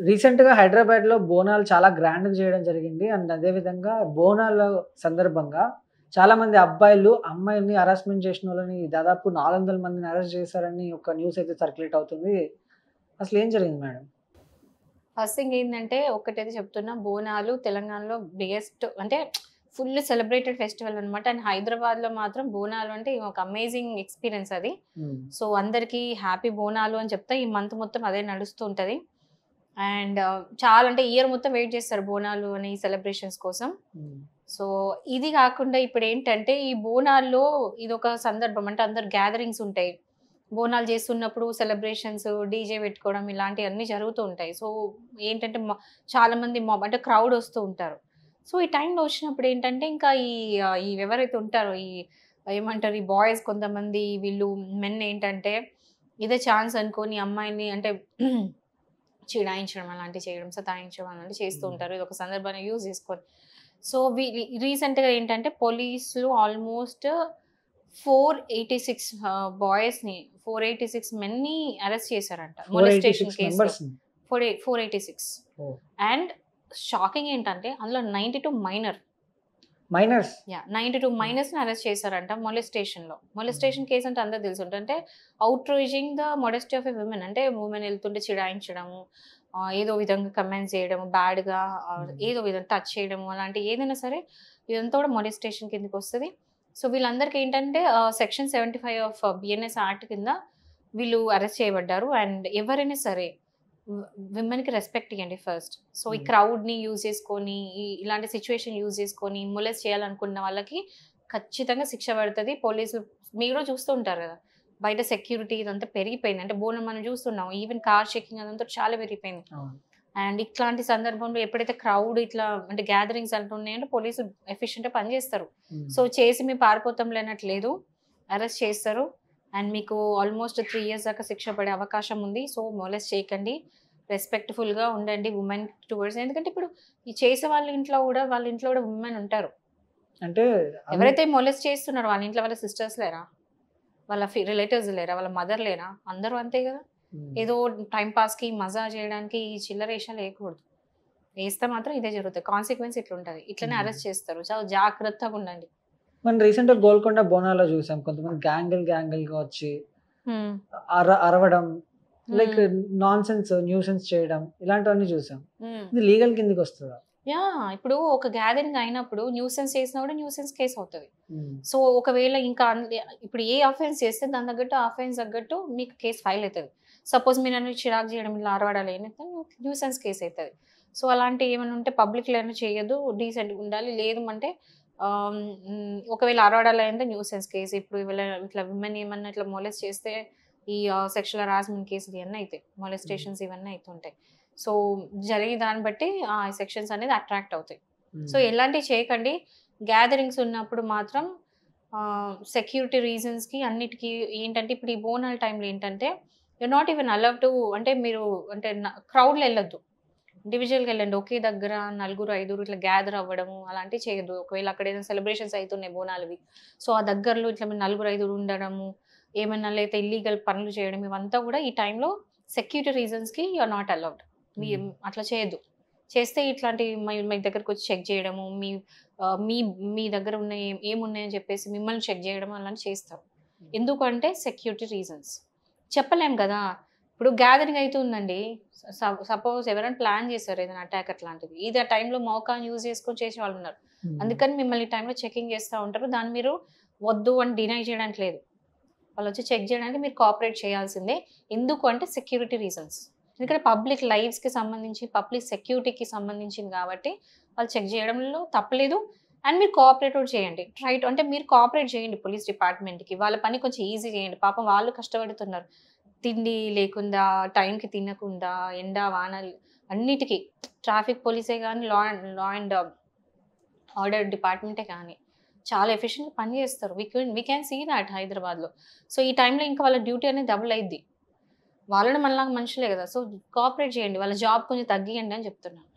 రీసెంట్‌గా హైదరాబాద్‌లో బోనాలు చాలా గ్రాండ్‌గా చేయడం జరిగింది. అండ్ అదే విధంగా బోనాల సందర్భంగా చాలామంది అబ్బాయిలు అమ్మాయిల్ని హరాస్మెంట్ చేసినోళ్ళని దాదాపు 400 మందిని అరెస్ట్ చేశారని ఒక న్యూస్ అయితే సర్క్యులేట్ అవుతుంది. అసలేం జరిగింది మేడం? ఫస్ట్ థింగ్ ఏందంటే, ఒక్కటైతే చెప్తున్నా బోనాలు తెలంగాణలో బిగ్గెస్ట్ అంటే ఫుల్ సెలబ్రేటెడ్ ఫెస్టివల్ అనమాట. అండ్ హైదరాబాద్‌లో మాత్రం బోనాలు అంటే ఒక అమేజింగ్ ఎక్స్‌పీరియన్స్ అది. హ్మ్. సో, అందరికీ హ్యాపీ బోనాలు అని చెప్తా ఈ మంత్ మొత్తం అదే నడుస్తూ ఉంటది. అండ్ చాలా అంటే ఇయర్ మొత్తం వెయిట్ చేస్తారు బోనాలు అని సెలబ్రేషన్స్ కోసం. హ్మ్. సో, ఇది గాకుండా ఇప్పుడేంటంటే, ఈ బోనాల్లో ఇదొక సందర్భం. అంటే అందరు గ్యాదరింగ్స్ ఉంటాయి. బోనాలు చేస్తున్నప్పుడు సెలబ్రేషన్స్, డీజే పెట్టుకోవడం ఇలాంటియన్నీ జరుగుతూ ఉంటాయి. సో, ఏంటంటే చాలామంది మాబ్ అంటే క్రౌడ్ వస్తూ ఉంటారు. సో, ఈ టైంలో వచ్చినప్పుడు ఏంటంటే, ఇంకా ఈ ఎవరైతే ఉంటారో ఏమంటారు ఈ బాయ్స్ కొంతమంది వీళ్ళు మెన్ ఏంటంటే, ఇదే ఛాన్స్ అనుకోని అమ్మాయిని అంటే చిడాయించడం అలాంటివి చేయడం, సతాయించడం అలాంటివి చేస్తూ హ్మ్. ఉంటారు. ఇదొక సందర్భాన్ని యూజ్ చేసుకొని. సో, రీసెంట్‌గా ఏంటంటే పోలీసులు ఆల్‌మోస్ట్ 486 బాయ్స్‌ని 486 మెన్‌ని అరెస్ట్ చేశారంట. మొలెస్టేషన్ 486 కేస్‌లో. మెంబర్స్‌ని. 486 ఓహ్! అండ్ షాకింగ్ ఏంటంటే అందులో 92 మైనర్. మైనర్స్. 92 హ్మ్. మైనర్స్‌ని అరెస్ట్ చేశారంట మొలెస్టేషన్‌లో. హ్మ్. మొలెస్టేషన్ కేస్ అంటే అందరికి తెలిసుంటది. అంటే outraging the modesty of a women అంటే వుమెన్ ఎళ్తుంటే చిడాయించడము, ఏదో విధంగా కమెంట్స్ చేయడము బ్యాడ్‌గా హ్మ్. ఏదో విధంగా టచ్ చేయడము అలాంటి ఏదైనా సరే ఇదంతా కూడా మొలెస్టేషన్ కిందకొస్తది. సో, వీళ్ళందరికీ ఏంటంటే సెక్షన్ 75 ఆఫ్ బిఎన్ఎస్ యాక్ట్ కింద వీళ్ళు అరెస్ట్ చేయబడ్డారు. అండ్ ఎవరైనా సరే వ్ విమెన్‌కి రెస్పెక్ట్ ఇయ్యండి ఫస్ట్. సో, ఈ హ్మ్. క్రౌడ్‌ని యూజ్ చేసుకొని, ఇలాంటి సిట్యుయేషన్ యూజ్ చేసుకొని, మొలెస్ట్ చేయాలనుకున్న వాళ్ళకి ఖచ్చితంగా శిక్ష పడతది. పోలీసులు మీరు కూడా చూస్తూ ఉంటారు గదా! బయట సెక్యూరిటీ ఇదంతా పెరిగిపోయింది. అంటే బోను మనం చూస్తున్నాం. ఈవెన్ కార్ చెకింగ్ అదంతా చాలా పెరిగిపోయింది. అవును. అండ్ ఇట్లాంటి సందర్భంలో ఎప్పుడైతే క్రౌడ్ ఇట్లా అంటే గ్యాదరింగ్స్ అంటున్నాయంటే పోలీసులు ఎఫిషియంట్‌గా పనిచేస్తారు. హ్మ్. సో, చేసి మేము పారిపోతాంలే అన్నట్టు లేదు. అరెస్ట్ చేస్తారు. అండ్ మీకు ఆల్మోస్ట్ 3 ఇయర్స్ దాకా శిక్ష పడే అవకాశం ఉంది. సో, మొలెస్ట్ చేయకండి. రెస్పెక్ట్‌ఫుల్‌గా ఉండండి వుమెన్ టువర్డ్స్ ఎందుకంటే ఇప్పుడు ఈ చేసే వాళ్ళ ఇంట్లో గూడా వుమెన్ ఉంటారు. అంటే అన్ ఎవరైతే మొలెస్ట్ చేస్తున్నారో వాళ్ళ ఇంట్లో వాళ్ళ సిస్టర్స్ లేరా? వాళ్ళ రిలేటివ్స్ లేరా? వాళ్ళ మదర్ లేరా? అందరూ అంతే గదా! హ్మ్. ఏదో టైమ్ పాస్‌కి, మజా చేయడానికి ఈ చిల్లర ఏషాలు ఏయకూడదు. ఏస్తే మాత్రం ఇదే జరుగుతది. కాన్సీక్వెన్స్ ఇట్లుంటది. ఇట్లనే హ్మ్. అరెస్ట్ చేస్తారు. చాలా జాగ్రత్తగుండండి. మనం రీసెంట్‌గా గోల్కొండ బోనాలో చూసాం. కొంతమంది గ్యాంగుల్‌గా వచ్చి హ్మ్. అరవడం, లైక్ హ్మ్. నాన్‌సెన్స్, న్యూసెన్స్ చేయడం ఇలాంటివన్నీ చూసాం. హ్మ్. ఇది లీగల్ కిందకొస్తదా? ఇప్పుడు ఒక గ్యాదరింగ్ అయినప్పుడు న్యూసెన్స్ చేసినా గూడా న్యూసెన్స్ కేస్ అవుతది. హ్మ్. సో, ఒకవేళ ఇంకా ఇప్పుడు ఏ అఫెన్స్ చేస్తే దాని తగ్గట్టు ఆ అఫెన్స్ తగ్గట్టు మీకు కేస్ ఫైల్ అయితది. సపోజ్ మీరు నన్ను చిరాకు చేయడం, ఇలా అరవడాలు ఏనైతే న్యూసెన్స్ కేస్ అయితది. సో, అలాంటివి ఏమైనా ఉంటే పబ్లిక్‌లో అయినా చేయొద్దు. డీసెంట్‌గా ఉండాలి. లేదు అంటే ఒకవేళ అరవడాలు అయింటే న్యూసెన్స్ కేస్. ఇప్పుడు ఇట్లా విమెన్ ఏమన్నా ఇట్లా మొలెస్ట్ చేస్తే ఈ సెక్షువల్ హరాస్మెంట్ కేసులు ఇయన్నీ అయితాయి. హ్మ్. మొలెస్టేషన్స్ ఇవన్నీ అయితుంటాయి. సో, జరిగే దాన్ని బట్టి ఆ సెక్షన్స్ అనేది అట్రాక్ట్ అవుతాయి. సో, హ్మ్. ఎలాంటివి చేయకండి. గ్యాదరింగ్స్ ఉన్నప్పుడు మాత్రం సెక్యూరిటీ రీజన్స్‌కి అన్నిటికి ఏంటంటే ఇప్పుడు ఈ బోనాల టైంలో ఏంటంటే you're not even allowed to అంటే మీరు అంటే క్రౌడ్‌లో ఎళ్ళొద్దు. ఇండివిడ్యుయల్‌గా ఎళ్ళండి. ఒకే దగ్గర నలుగురు, ఐదుగురు ఇట్లా గ్యాదర్ అవ్వడము అలాంటివి చేయొద్దు. ఒకవేళ అక్కడ ఏదైనా సెలబ్రేషన్స్ అయితున్నాయి బోనాలవి. సో, ఆ దగ్గరలో ఇట్లా మీరు నలుగురు, ఐదుగురు ఉండడము, ఏమన్నా లేతే ఇల్లీగల్ పనులు చేయడం ఇవంతా గూడా ఈ టైంలో సెక్యూరిటీ రీజన్స్‌కి యూ ఆర్ నాట్ అలౌడ్. మీ హ్మ్. అట్లా చేయొద్దు. చేస్తే ఇట్లాంటి మీ దగ్గరకొచ్చి చెక్ జేయడము, మీ మీ దగ్గర ఉన్న ఏమున్నాయని చెప్పేసి మిమ్మల్ని చెక్ జేయడం అలాంటివి చేస్తారు. ఎందుకంటే సెక్యూరిటీ రీజన్స్. చెప్పలేం గదా! ఇప్పుడు గ్యాదరింగ్ అయితుందండి. సపోజ్ ఎవరైనా ప్లాన్ చేశారు ఏదైనా అటాక్ అట్లాంటిది. ఇది ఆ టైంలో మౌకాని యూజ్ చేసుకొని చేసేవాళ్ళున్నారు. హ్మ్. అందుకని మిమ్మల్ని ఈ టైంలో చెకింగ్ చేస్తా ఉంటారు. దాన్ని మీరు వద్దు అని డినై చేయడానికి లేదు. వాళ్ళొచ్చి చెక్ జేయడానికి మీరు కోఆపరేట్ చేయాల్సిందే. ఎందుకు అంటే సెక్యూరిటీ రీజన్స్. ఎందుకంటే పబ్లిక్ లైవ్స్‌కి సంబంధించి, పబ్లిక్ సెక్యూరిటీకి సంబంధించింది గాబట్టి, వాళ్ళు చెక్ జేయడంలో తప్పులేదు. అండ్ మీరు కోఆపరేట్ కూడా చేయండి. ట్రై టు అంటే మీరు కోఆపరేట్ చేయండి పోలీస్ డిపార్ట్‌మెంట్‌కి. వాళ్ళ పని కొంచెం ఈజీ చేయండి. పాపం వాళ్ళు కష్టపడుతున్నారు. తిండి లేకుండా, టైంకి తినకుండా, ఎండ, వానలు అన్నిటికి ట్రాఫిక్ పోలీసే గాని, లా అండ్ ఆర్డర్ డిపార్ట్‌మెంటే కానీ, చాలా ఎఫిషియెంట్‌గా పని చేస్తారు. వి క్యాన్ సీ థాట్ హైదరాబాద్‌లో. సో, ఈ టైంలో ఇంకా వాళ్ళ డ్యూటీ అనేది డబుల్ అయిద్ది. వాళ్ళు మనలాగా మనుషులే గదా! సో, కోఆపరేట్ చేయండి. వాళ్ళ జాబ్ కొంచెం తగ్గియండి అని చెప్తున్నాను.